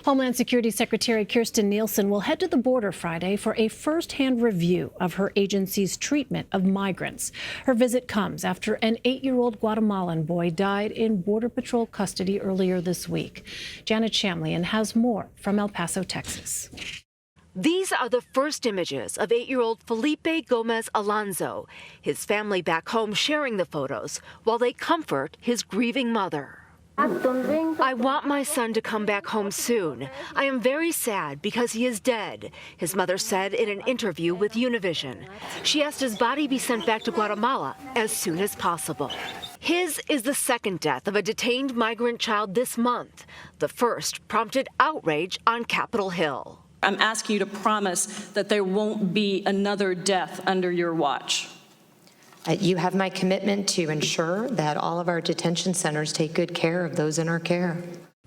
Homeland Security Secretary Kirstjen Nielsen will head to the border Friday for a first-hand review of her agency's treatment of migrants. Her visit comes after an 8-year-old Guatemalan boy died in Border Patrol custody earlier this week. Janet Shamlian has more from El Paso, Texas. These are the first images of 8-year-old Felipe Gomez Alonso, his family back home sharing the photos while they comfort his grieving mother. I want my son to come back home soon. I am very sad because he is dead, his mother said in an interview with Univision. She asked his body be sent back to Guatemala as soon as possible. His is the second death of a detained migrant child this month. The first prompted outrage on Capitol Hill. I'm asking you to promise that there won't be another death under your watch. You have my commitment to ensure that all of our detention centers take good care of those in our care.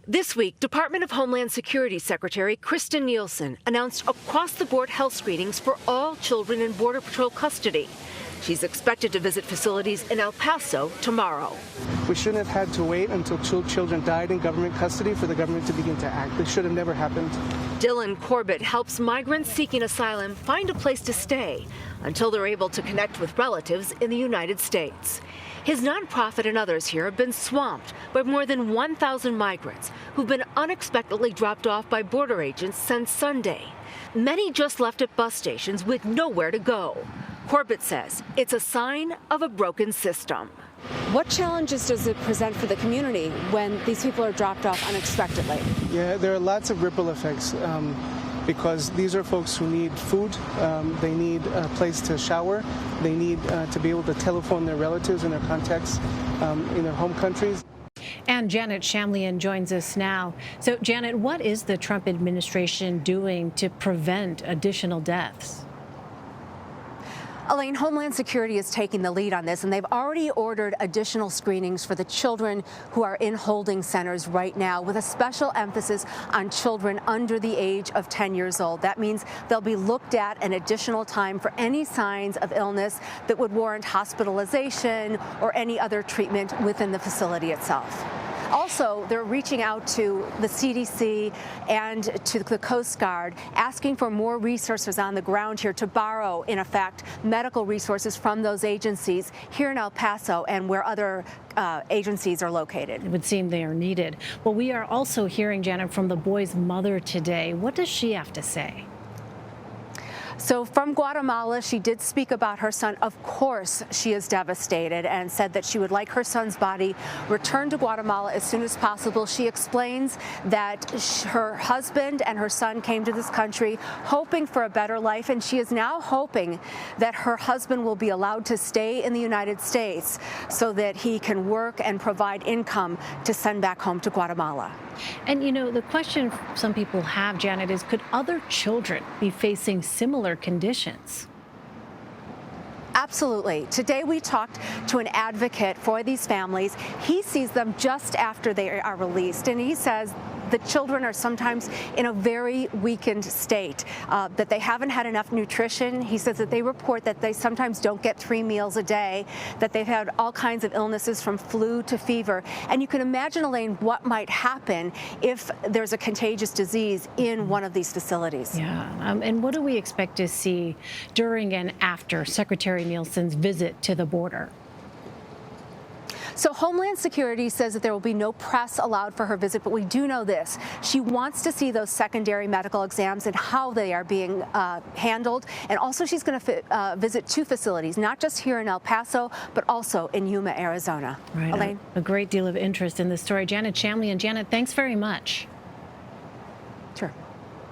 This week, Department of Homeland Security Secretary Kirstjen Nielsen announced across-the-board health screenings for all children in Border Patrol custody. She's expected to visit facilities in El Paso tomorrow. We shouldn't have had to wait until children died in government custody for the government to begin to act. This should have never happened. Dylan Corbett helps migrants seeking asylum find a place to stay until they're able to connect with relatives in the United States. His nonprofit and others here have been swamped by more than 1,000 migrants who've been unexpectedly dropped off by border agents since Sunday. Many just left at bus stations with nowhere to go. Corbett says it's a sign of a broken system. What challenges does it present for the community when these people are dropped off unexpectedly? Yeah, there are lots of ripple effects because these are folks who need food, they need a place to shower, they need to be able to telephone their relatives and their contacts in their home countries. And Janet Shamlian joins us now. So, Janet, what is the Trump administration doing to prevent additional deaths? Elaine, Homeland Security is taking the lead on this, and they've already ordered additional screenings for the children who are in holding centers right now, with a special emphasis on children under the age of 10 years old. That means they'll be looked at an additional time for any signs of illness that would warrant hospitalization or any other treatment within the facility itself. Also, they're reaching out to the CDC and to the Coast Guard, asking for more resources on the ground here to borrow, in effect, medical resources from those agencies here in El Paso and where other agencies are located. It would seem they are needed. Well, we are also hearing, Janet, from the boy's mother today. What does she have to say? So from Guatemala, she did speak about her son. Of course, she is devastated and said that she would like her son's body returned to Guatemala as soon as possible. She explains that her husband and her son came to this country hoping for a better life, and she is now hoping that her husband will be allowed to stay in the United States so that he can work and provide income to send back home to Guatemala. And, you know, the question some people have, Janet, is could other children be facing similar conditions? Absolutely. Today we talked to an advocate for these families. He sees them just after they are released, and he says the children are sometimes in a very weakened state, that they haven't had enough nutrition. He says that they report that they sometimes don't get 3 meals a day, that they've had all kinds of illnesses from flu to fever. And you can imagine, Elaine, what might happen if there's a contagious disease in one of these facilities. Yeah, and what do we expect to see during and after Secretary Nielsen's visit to the border? So Homeland Security says that there will be no press allowed for her visit, but we do know this. She wants to see those secondary medical exams and how they are being handled. And also she's going to visit 2 facilities, not just here in El Paso, but also in Yuma, Arizona. Right, Elaine? A great deal of interest in this story. Janet Shamlian. Janet, thanks very much. Sure.